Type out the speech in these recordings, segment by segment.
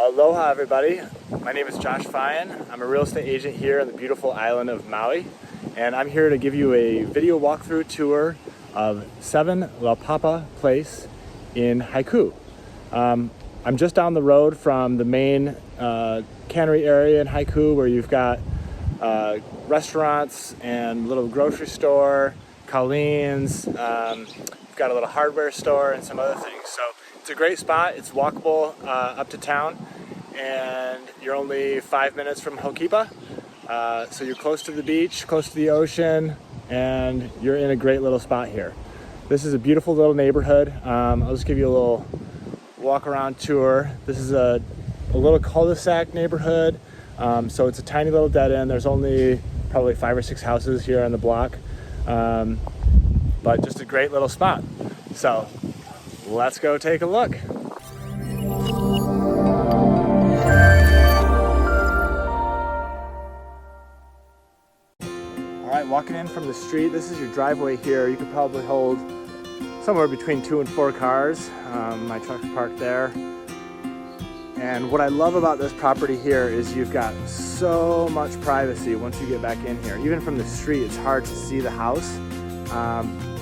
Aloha everybody, my name is Josh Feyen. I'm a real estate agent here on the beautiful island of Maui, and I'm here to give you a video walkthrough tour of 7 Laupapa Place in Haiku. I'm just down the road from the main cannery area in Haiku, where you've got restaurants and little grocery store, Colleen's, you've got a little hardware store and some other things. So it's a great spot. It's walkable up to town, and you're only 5 minutes from Hokipa. So you're close to the beach, close to the ocean, and you're in a great little spot here. This is a beautiful little neighborhood. I'll just give you a little walk around tour. This is a little cul-de-sac neighborhood. So it's a tiny little dead end. There's only probably 5 or 6 houses here on the block. But just a great little spot. So let's go take a look. All right, walking in from the street, this is your driveway here. You could probably hold somewhere between 2 and 4 cars. My truck's parked there. And what I love about this property here is you've got so much privacy once you get back in here. Even from the street, it's hard to see the house,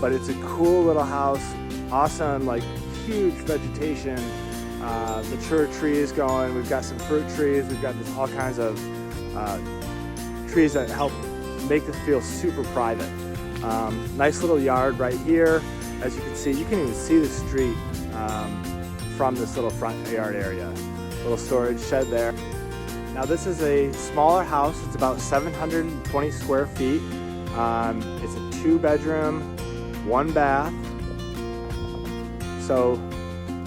but it's a cool little house. Awesome, like huge vegetation, mature trees going. We've got some fruit trees. We've got all kinds of trees that help make this feel super private. Nice little yard right here. As you can see, you can even see the street from this little front yard area. Little storage shed there. Now this is a smaller house. It's about 720 square feet. It's a 2-bedroom, 1 bath. So,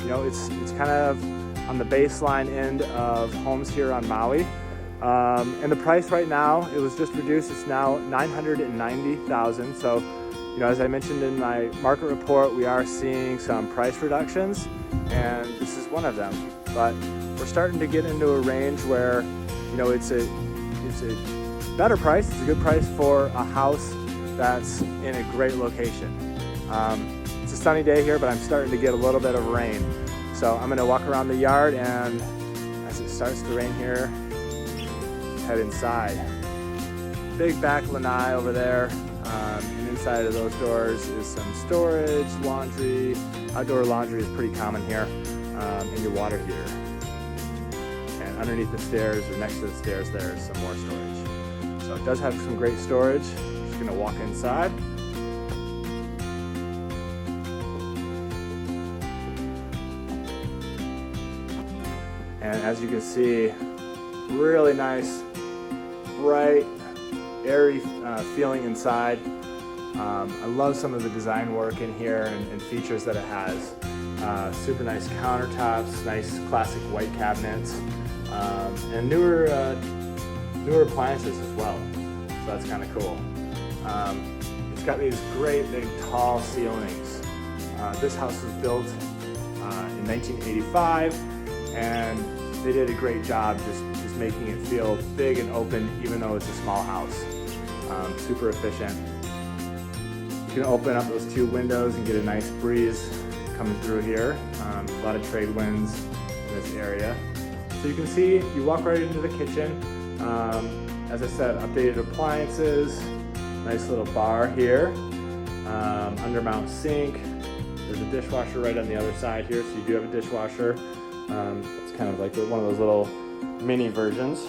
you know, it's kind of on the baseline end of homes here on Maui. And the price right now, it was just reduced. It's now $990,000. So, you know, as I mentioned in my market report, we are seeing some price reductions, and this is one of them. But we're starting to get into a range where, you know, it's a better price. It's a good price for a house that's in a great location. It's a sunny day here, but I'm starting to get a little bit of rain. So I'm gonna walk around the yard, and as it starts to rain here, head inside. Big back lanai over there. And inside of those doors is some storage, laundry. Outdoor laundry is pretty common here. And your water heater. And underneath the stairs, or next to the stairs, there is some more storage. So it does have some great storage. I'm just gonna walk inside. And as you can see, really nice, bright, airy feeling inside. I love some of the design work in here and features that it has. Super nice countertops, nice classic white cabinets, and newer appliances as well. So that's kind of cool. It's got these great big tall ceilings. This house was built in 1985, and they did a great job just making it feel big and open, even though it's a small house. Super efficient. You can open up those 2 windows and get a nice breeze coming through here. A lot of trade winds in this area. So you can see, you walk right into the kitchen. As I said, updated appliances, nice little bar here, undermount sink. There's a dishwasher right on the other side here, so you do have a dishwasher. It's kind of like one of those little mini versions.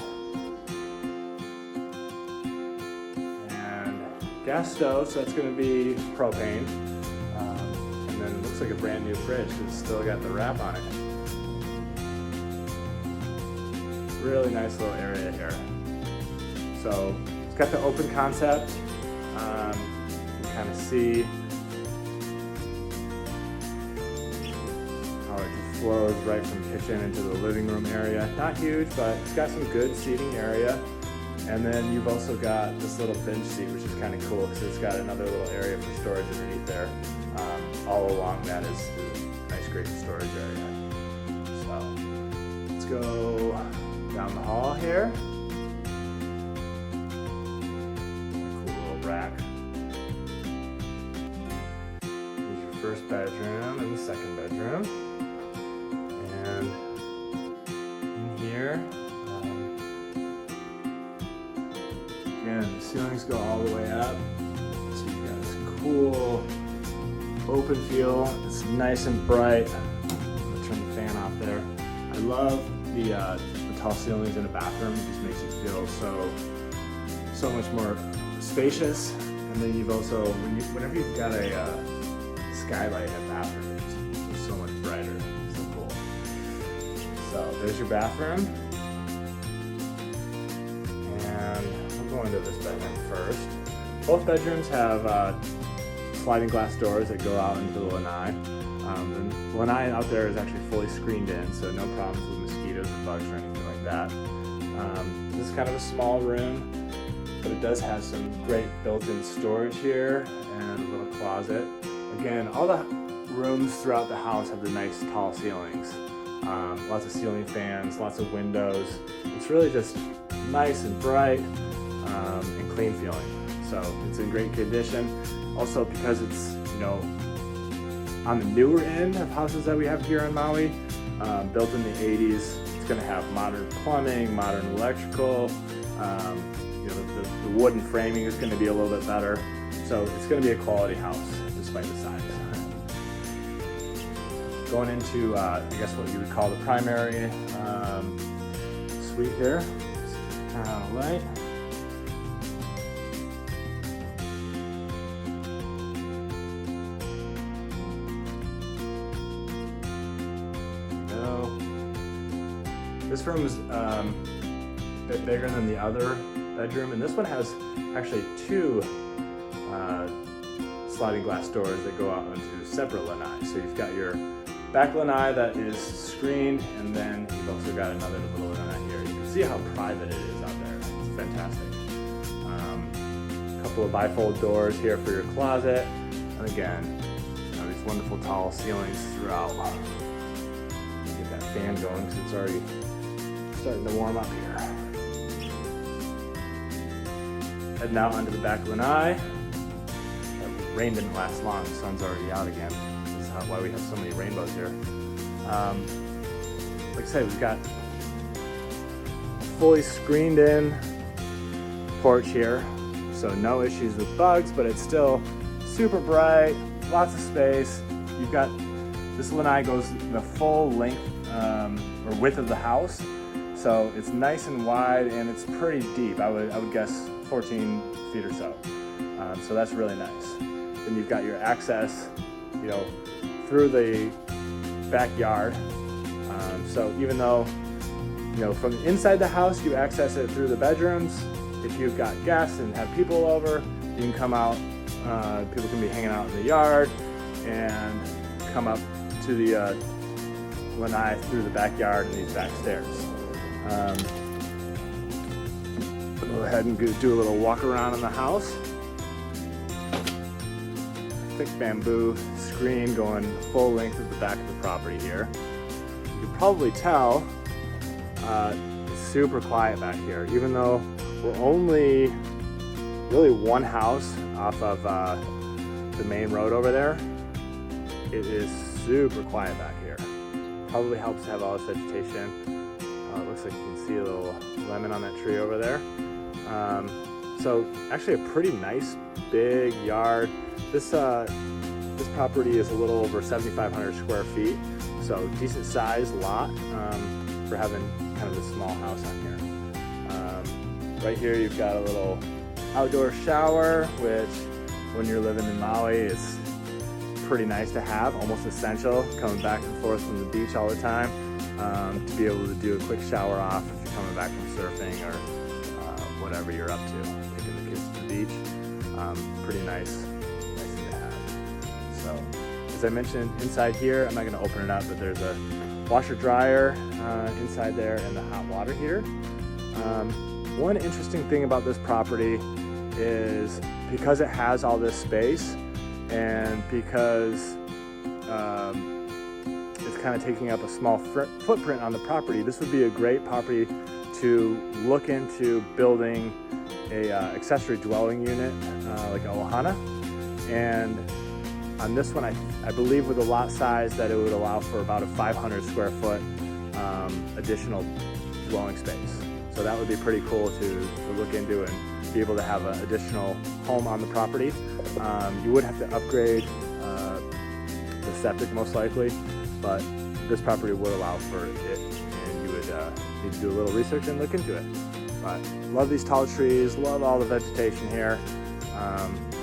And gas stove, so that's going to be propane. And then it looks like a brand new fridge. It's still got the wrap on it. Really nice little area here. So it's got the open concept. You can kind of see how it just flows right from kitchen into the living room area. Not huge, but it's got some good seating area. And then you've also got this little bench seat, which is kind of cool because it's got another little area for storage underneath there. All along that is a nice, great storage area. So let's go down the hall here. A cool little rack. Here's your first bedroom and the second bedroom. And in here. Again, the ceilings go all the way up, so you've got this cool open feel. It's nice and bright. I'm gonna turn the fan off there. I love the tall ceilings in a bathroom. It just makes it feel so much more spacious. And then you've also, whenever you've got a skylight in a bathroom, it's just so much brighter. So cool. So there's your bathroom. And I'm going to this bedroom first. Both bedrooms have sliding glass doors that go out into the lanai. The lanai out there is actually fully screened in, so no problems with mosquitoes or bugs or anything like that. This is kind of a small room, but it does have some great built-in storage here and a little closet. Again, all the rooms throughout the house have the nice tall ceilings. Lots of ceiling fans, lots of windows. It's really just nice and bright and clean feeling. So it's in great condition. Also, because it's, you know, on the newer end of houses that we have here in Maui, built in the 80s, it's going to have modern plumbing, modern electrical. You know, the wooden framing is going to be a little bit better. So it's going to be a quality house despite the size. Going into, I guess what you would call the primary suite here. Turn on the light. This room is a bit bigger than the other bedroom, and this one has actually two sliding glass doors that go out into separate lanai. So you've got your back lanai that is screened, and then you've also got another little lanai here. You can see how private it is out there. It's fantastic. A couple of bifold doors here for your closet, and again, you know, these wonderful tall ceilings throughout. Get that fan going because it's already starting to warm up here. Head now onto the back lanai. The rain didn't last long, the sun's already out again. This is why we have so many rainbows here. Like I said, we've got a fully screened in porch here, so no issues with bugs, but it's still super bright, lots of space. You've got, this lanai goes the full length or width of the house. So it's nice and wide, and it's pretty deep. I would guess 14 feet or so. So that's really nice. Then you've got your access, you know, through the backyard. So even though, you know, from inside the house you access it through the bedrooms, if you've got guests and have people over, you can come out. People can be hanging out in the yard and come up to the lanai through the backyard and these back stairs. Go ahead and do a little walk around in the house. Thick bamboo screen going full length of the back of the property here. You can probably tell it's super quiet back here, even though we're only really one house off of the main road over there. It is super quiet back here. Probably helps to have all this vegetation. It looks like you can see a little lemon on that tree over there. So actually a pretty nice big yard. This property is a little over 7,500 square feet, so decent sized lot for having kind of a small house on here. Right here you've got a little outdoor shower, which when you're living in Maui is pretty nice to have, almost essential, coming back and forth from the beach all the time. To be able to do a quick shower off if you're coming back from surfing or whatever you're up to, taking the kids to the beach. Pretty nice thing to have. So, as I mentioned, inside here, I'm not going to open it up, but there's a washer dryer inside there and the hot water heater. One interesting thing about this property is because it has all this space and because it's kind of taking up a small footprint on the property, this would be a great property to look into building a accessory dwelling unit like ALOHA. And on this one, I believe with the lot size that it would allow for about a 500 square foot additional dwelling space. So that would be pretty cool to look into and be able to have an additional home on the property. You would have to upgrade the septic most likely, but this property would allow for it, and you would need to do a little research and look into it. But love these tall trees, love all the vegetation here.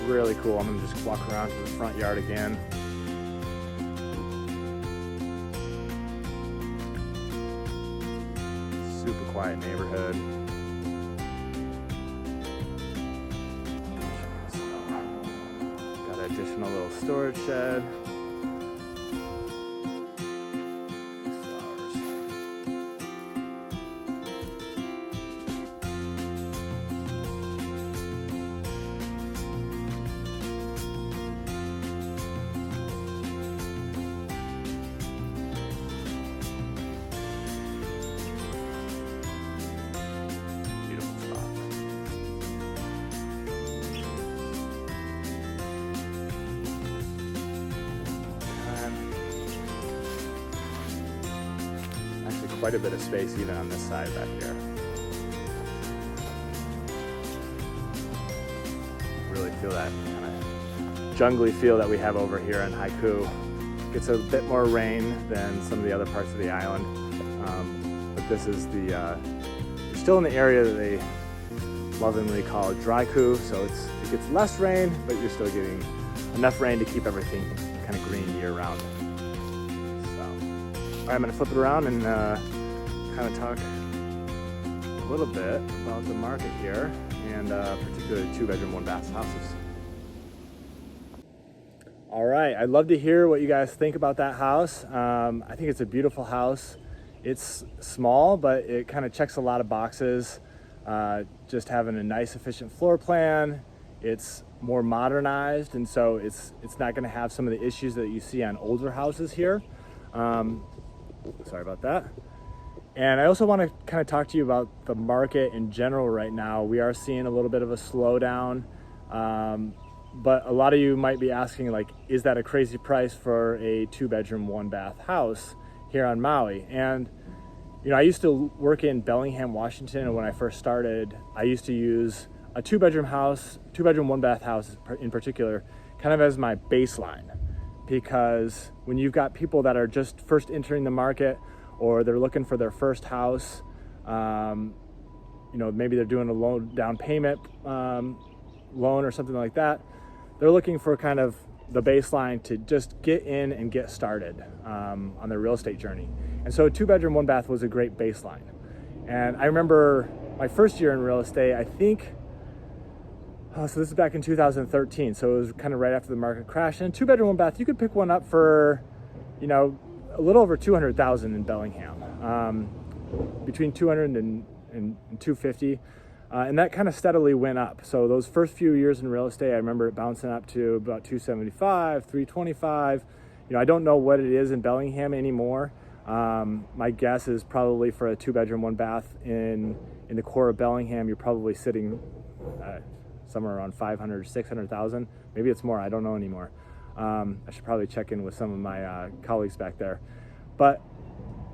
Really cool. I'm gonna just walk around to the front yard again. Super quiet neighborhood. Got an additional little storage shed. Quite a bit of space even on this side back here. Really feel that kind of jungly feel that we have over here in Haiku. Gets a bit more rain than some of the other parts of the island, but this is the you're still in the area that they lovingly call dry-ku, so it gets less rain, but you're still getting enough rain to keep everything kind of green year-round. All right, I'm gonna flip it around and kind of talk a little bit about the market here, and particularly 2-bedroom, 1-bath houses. All right, I'd love to hear what you guys think about that house. I think it's a beautiful house. It's small, but it kind of checks a lot of boxes. Just having a nice, efficient floor plan. It's more modernized, and so it's not gonna have some of the issues that you see on older houses here. Sorry about that. And I also want to kind of talk to you about the market in general right now. We are seeing a little bit of a slowdown, but a lot of you might be asking, like, is that a crazy price for a 2-bedroom, 1-bath house here on Maui? And, you know, I used to work in Bellingham, Washington, and when I first started, I used to use a 2-bedroom house, 2-bedroom, 1-bath house in particular, kind of as my baseline. Because when you've got people that are just first entering the market, or they're looking for their first house, you know, maybe they're doing a low down payment loan or something like that, they're looking for kind of the baseline to just get in and get started on their real estate journey. And so a 2-bedroom, 1-bath was a great baseline. And I remember my first year in real estate, I think, so this is back in 2013, so it was kind of right after the market crash. And 2-bedroom, 1-bath, you could pick one up for, you know, a little over $200,000 in Bellingham, between 200 and 250, and that kind of steadily went up. So those first few years in real estate, I remember it bouncing up to about 275, 325. You know, I don't know what it is in Bellingham anymore. My guess is probably for a 2-bedroom, 1-bath in the core of Bellingham, you're probably sitting somewhere around 500 or 600,000. Maybe it's more, I don't know anymore. I should probably check in with some of my colleagues back there. But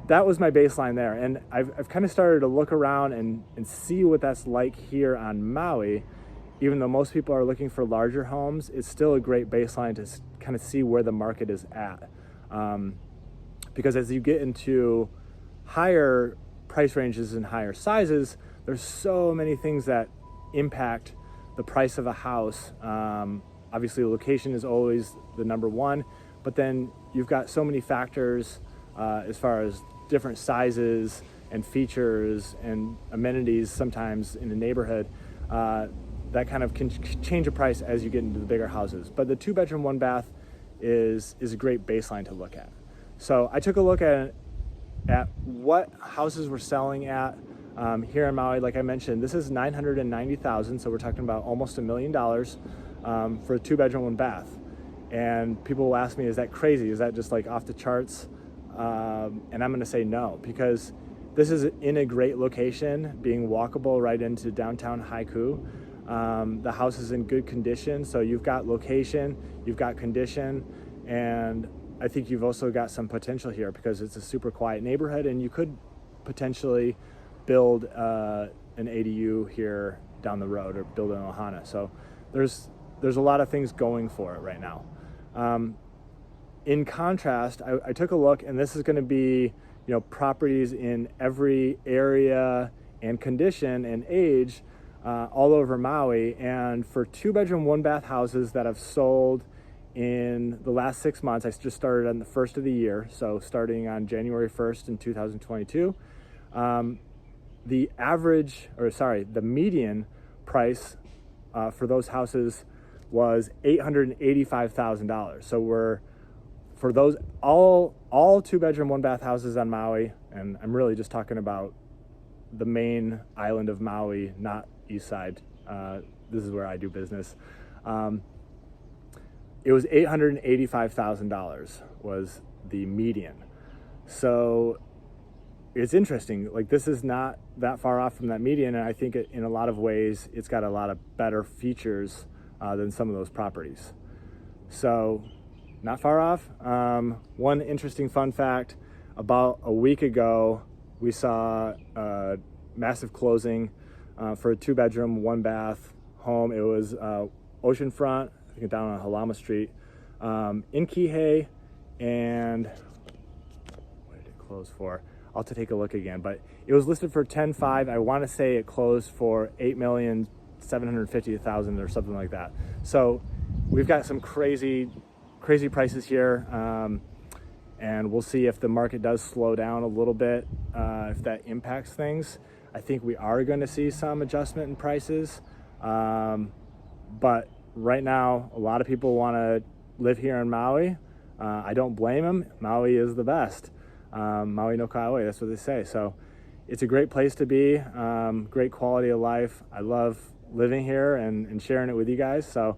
that was my baseline there. And I've kind of started to look around and see what that's like here on Maui. Even though most people are looking for larger homes, it's still a great baseline to kind of see where the market is at. Because as you get into higher price ranges and higher sizes, there's so many things that impact the price of a house. Obviously, location is always the number one, but then you've got so many factors as far as different sizes and features and amenities sometimes in the neighborhood that kind of can change a price as you get into the bigger houses. But the 2-bedroom, 1-bath is a great baseline to look at. So I took a look at what houses were selling at here in Maui. Like I mentioned, this is $990,000, so we're talking about almost $1 million for a 2-bedroom, 1-bath. And people will ask me, is that crazy? Is that just like off the charts? And I'm gonna say no, because this is in a great location, being walkable right into downtown Haiku. The house is in good condition, so you've got location, you've got condition, and I think you've also got some potential here because it's a super quiet neighborhood, and you could potentially build an ADU here down the road or build an ohana. So there's a lot of things going for it right now. In contrast, I took a look, and this is going to be, you know, properties in every area and condition and age all over Maui. And for 2-bedroom, 1-bath houses that have sold in the last 6 months, I just started on the first of the year, so starting on January 1st in 2022, the median price for those houses was $885,000. So for those all 2-bedroom, 1-bath houses on Maui, and I'm really just talking about the main island of Maui, not east side. This is where I do business. It was $885,000 was the median. So it's interesting. Like, this is not that far off from that median, and I think in a lot of ways it's got a lot of better features than some of those properties. So not far off. One interesting fun fact: about a week ago, we saw a massive closing for a 2-bedroom, 1-bath home. It was oceanfront, I think down on Halama Street, in Kihei, and what did it close for? I'll have to take a look again, but it was listed for $10.5. I want to say it closed for $8,750,000 or something like that. So we've got some crazy prices here, and we'll see if the market does slow down a little bit, if that impacts things. I think we are going to see some adjustment in prices, but right now a lot of people want to live here in Maui. I don't blame them. Maui is the best. Maui no Kauai, that's what they say. So it's a great place to be, great quality of life. I love living here and sharing it with you guys. So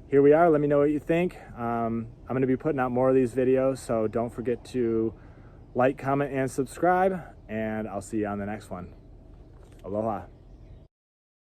here we are. Let me know what you think. I'm going to be putting out more of these videos, so don't forget to like, comment, and subscribe, and I'll see you on the next one. Aloha.